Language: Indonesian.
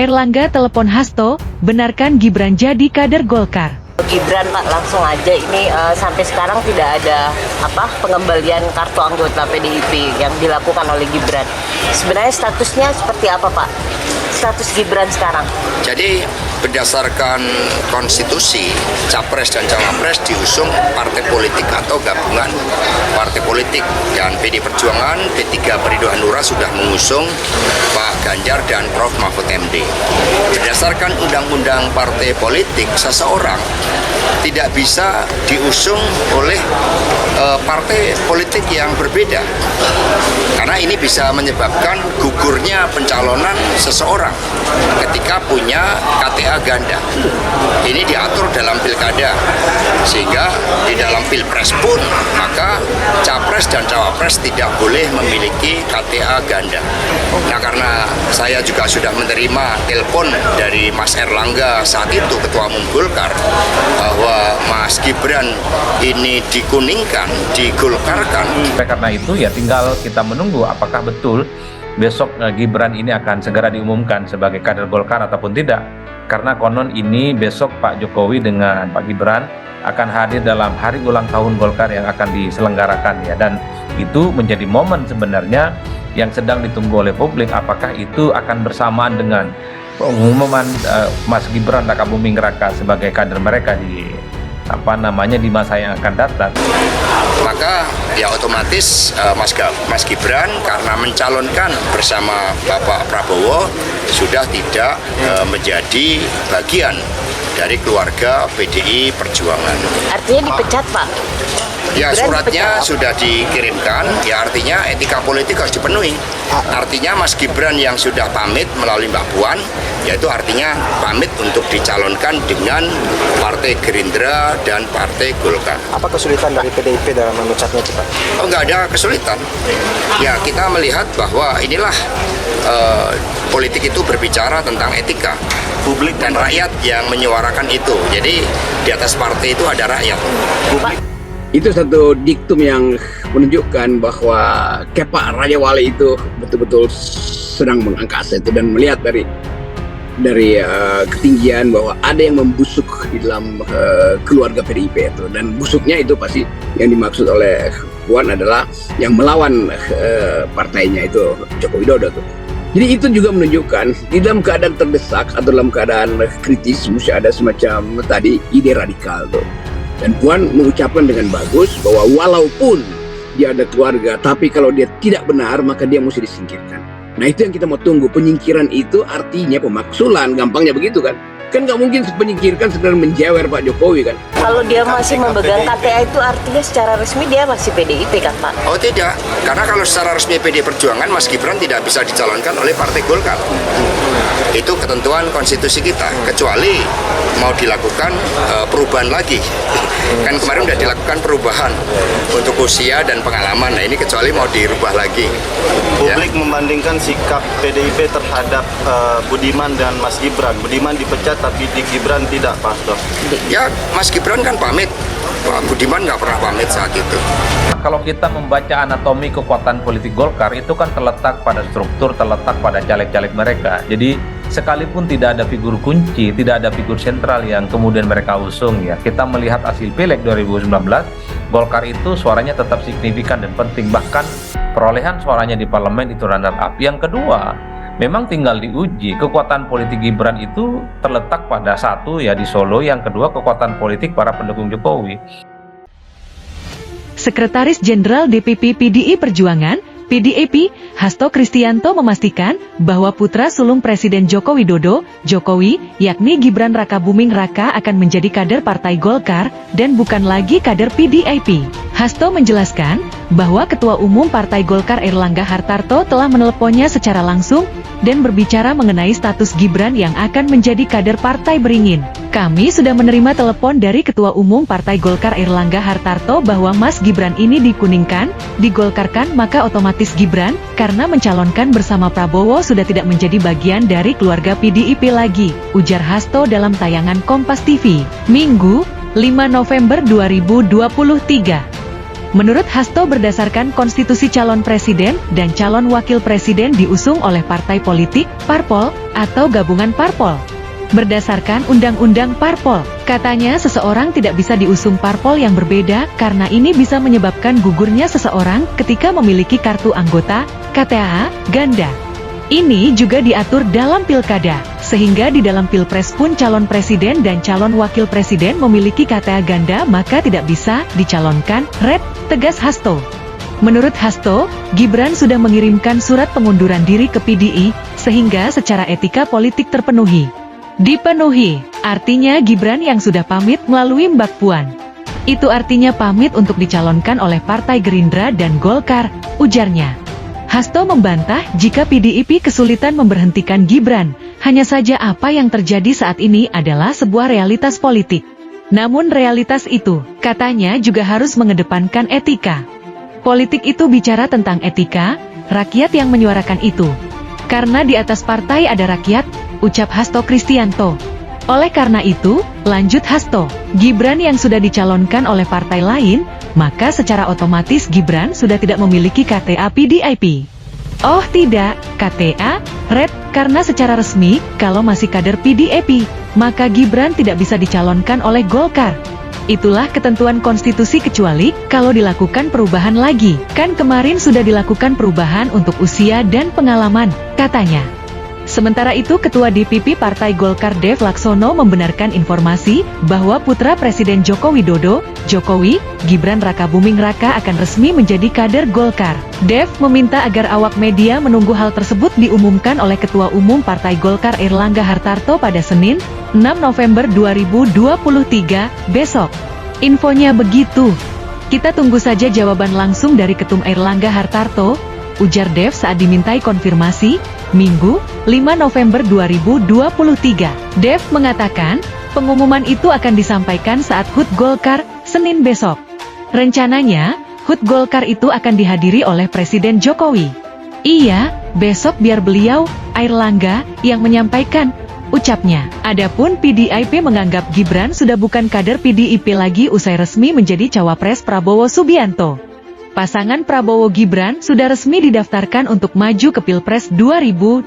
Airlangga telepon Hasto, benarkan Gibran jadi kader Golkar. Gibran Pak, langsung aja ini sampai sekarang tidak ada pengembalian kartu anggota PDIP yang dilakukan oleh Gibran. Sebenarnya statusnya seperti apa Pak? Status Gibran sekarang? Jadi berdasarkan konstitusi, Capres dan Cawapres diusung partai politik atau gabungan partai politik, dan PD Perjuangan, P3 Perindo Hanura sudah mengusung Pak Ganjar dan Prof Mahfud MD. Berdasarkan undang-undang partai politik, seseorang tidak bisa diusung oleh partai politik yang berbeda, karena ini bisa menyebabkan gugurnya pencalonan seseorang ketika punya KTA ganda. Ini diatur dalam pilkada, sehingga di dalam pilpres pun maka capres dan cawapres tidak boleh memiliki KTA ganda. Nah, karena saya juga sudah menerima telepon dari Mas Airlangga saat itu Ketua Umum Golkar bahwa Mas Gibran ini dikuningkan, digolkarkan. Karena itu ya tinggal kita menunggu apakah betul besok Gibran ini akan segera diumumkan sebagai kader Golkar ataupun tidak. Karena konon ini besok Pak Jokowi dengan Pak Gibran akan hadir dalam hari ulang tahun Golkar yang akan diselenggarakan ya, dan itu menjadi momen sebenarnya yang sedang ditunggu oleh publik, apakah itu akan bersamaan dengan pengumuman Mas Gibran Rakabuming Raka sebagai kader mereka di di masa yang akan datang. Maka ya otomatis Mas Gibran karena mencalonkan bersama Bapak Prabowo sudah tidak menjadi bagian dari keluarga PDI Perjuangan. Artinya dipecat Pak? Ya, suratnya sudah dikirimkan, ya artinya etika politik harus dipenuhi. Artinya Mas Gibran yang sudah pamit melalui Mbak Puan, yaitu artinya pamit untuk dicalonkan dengan Partai Gerindra dan Partai Golkar. Apa kesulitan dari PDIP dalam memecatnya Pak? Oh, nggak ada kesulitan. Ya, kita melihat bahwa inilah politik itu berbicara tentang etika. Publik dan rakyat yang menyuarakan itu. Jadi di atas partai itu ada rakyat. Itu satu diktum yang menunjukkan bahwa Kepak Raja Wali itu betul-betul sedang mengangkasa itu, dan melihat dari ketinggian bahwa ada yang membusuk di dalam keluarga PDIP itu, dan busuknya itu pasti yang dimaksud oleh Puan adalah yang melawan partainya itu Joko Widodo tuh. Jadi itu juga menunjukkan di dalam keadaan terdesak atau dalam keadaan kritis mesti ada semacam tadi ide radikal tuh. Dan Puan mengucapkan dengan bagus bahwa walaupun dia ada keluarga, tapi kalau dia tidak benar maka dia mesti disingkirkan. Nah, itu yang kita mau tunggu. Penyingkiran itu artinya pemaksulan, gampangnya begitu kan. Kan nggak mungkin menyingkirkan sekedar menjewer Pak Jokowi kan. Kalau dia masih memegang KTA itu artinya secara resmi dia masih PDIP kan Pak? Oh tidak, karena kalau secara resmi PD Perjuangan Mas Gibran tidak bisa dicalonkan oleh Partai Golkar. Itu ketentuan konstitusi kita, kecuali mau dilakukan perubahan lagi. Kan kemarin sudah dilakukan perubahan untuk usia dan pengalaman. Nah, ini kecuali mau dirubah lagi. Publik membandingkan sikap PDIP terhadap Budiman dan Mas Gibran. Budiman dipecat tapi di Gibran tidak, Pak Hasto. Ya, Mas Gibran kan pamit, Pak Budiman nggak pernah pamit saat itu. Kalau kita membaca anatomi kekuatan politik Golkar, itu kan terletak pada struktur, terletak pada caleg-caleg mereka. Jadi sekalipun tidak ada figur kunci, tidak ada figur sentral yang kemudian mereka usung ya, kita melihat hasil Pileg 2019, Golkar itu suaranya tetap signifikan dan penting, bahkan perolehan suaranya di parlemen itu runner up. Yang kedua, memang tinggal diuji kekuatan politik Gibran itu terletak pada satu ya di Solo, yang kedua kekuatan politik para pendukung Jokowi. Sekretaris Jenderal DPP PDI Perjuangan, PDIP, Hasto Kristianto memastikan bahwa putra sulung Presiden Joko Widodo, Jokowi, yakni Gibran Rakabuming Raka akan menjadi kader Partai Golkar dan bukan lagi kader PDIP. Hasto menjelaskan bahwa Ketua Umum Partai Golkar Airlangga Hartarto telah meneleponnya secara langsung dan berbicara mengenai status Gibran yang akan menjadi kader Partai Beringin. Kami sudah menerima telepon dari Ketua Umum Partai Golkar Airlangga Hartarto bahwa Mas Gibran ini dikuningkan, digolkarkan, maka otomatis Gibran, karena mencalonkan bersama Prabowo sudah tidak menjadi bagian dari keluarga PDIP lagi, ujar Hasto dalam tayangan Kompas TV, Minggu, 5 November 2023. Menurut Hasto, berdasarkan konstitusi, calon presiden dan calon wakil presiden diusung oleh partai politik, parpol, atau gabungan parpol. Berdasarkan undang-undang parpol, katanya seseorang tidak bisa diusung parpol yang berbeda karena ini bisa menyebabkan gugurnya seseorang ketika memiliki kartu anggota, KTA, ganda. Ini juga diatur dalam pilkada, sehingga di dalam pilpres pun calon presiden dan calon wakil presiden memiliki KTA ganda maka tidak bisa dicalonkan, tegas Hasto. Menurut Hasto, Gibran sudah mengirimkan surat pengunduran diri ke PDI, sehingga secara etika politik terpenuhi. Dipenuhi, artinya Gibran yang sudah pamit melalui Mbak Puan. Itu artinya pamit untuk dicalonkan oleh Partai Gerindra dan Golkar, ujarnya. Hasto membantah jika PDIP kesulitan memberhentikan Gibran, hanya saja apa yang terjadi saat ini adalah sebuah realitas politik. Namun realitas itu, katanya juga harus mengedepankan etika. Politik itu bicara tentang etika, rakyat yang menyuarakan itu. Karena di atas partai ada rakyat, ucap Hasto Kristianto. Oleh karena itu, lanjut Hasto, Gibran yang sudah dicalonkan oleh partai lain, maka secara otomatis Gibran sudah tidak memiliki KTA PDIP. Oh tidak, KTA, karena secara resmi, kalau masih kader PDIP, maka Gibran tidak bisa dicalonkan oleh Golkar. Itulah ketentuan konstitusi kecuali kalau dilakukan perubahan lagi. Kan kemarin sudah dilakukan perubahan untuk usia dan pengalaman, katanya. Sementara itu, Ketua DPP Partai Golkar Dev Laksono membenarkan informasi bahwa putra Presiden Joko Widodo, Jokowi, Gibran Rakabuming Raka akan resmi menjadi kader Golkar. Dev meminta agar awak media menunggu hal tersebut diumumkan oleh Ketua Umum Partai Golkar Airlangga Hartarto pada Senin, 6 November 2023, besok. Infonya begitu. Kita tunggu saja jawaban langsung dari Ketum Airlangga Hartarto, ujar Dev saat dimintai konfirmasi, Minggu, 5 November 2023. Dev mengatakan, pengumuman itu akan disampaikan saat HUT Golkar, Senin besok. Rencananya, HUT Golkar itu akan dihadiri oleh Presiden Jokowi. Iya, besok biar beliau, Airlangga, yang menyampaikan, ucapnya. Adapun PDIP menganggap Gibran sudah bukan kader PDIP lagi usai resmi menjadi cawapres Prabowo Subianto. Pasangan Prabowo Gibran sudah resmi didaftarkan untuk maju ke Pilpres 2024.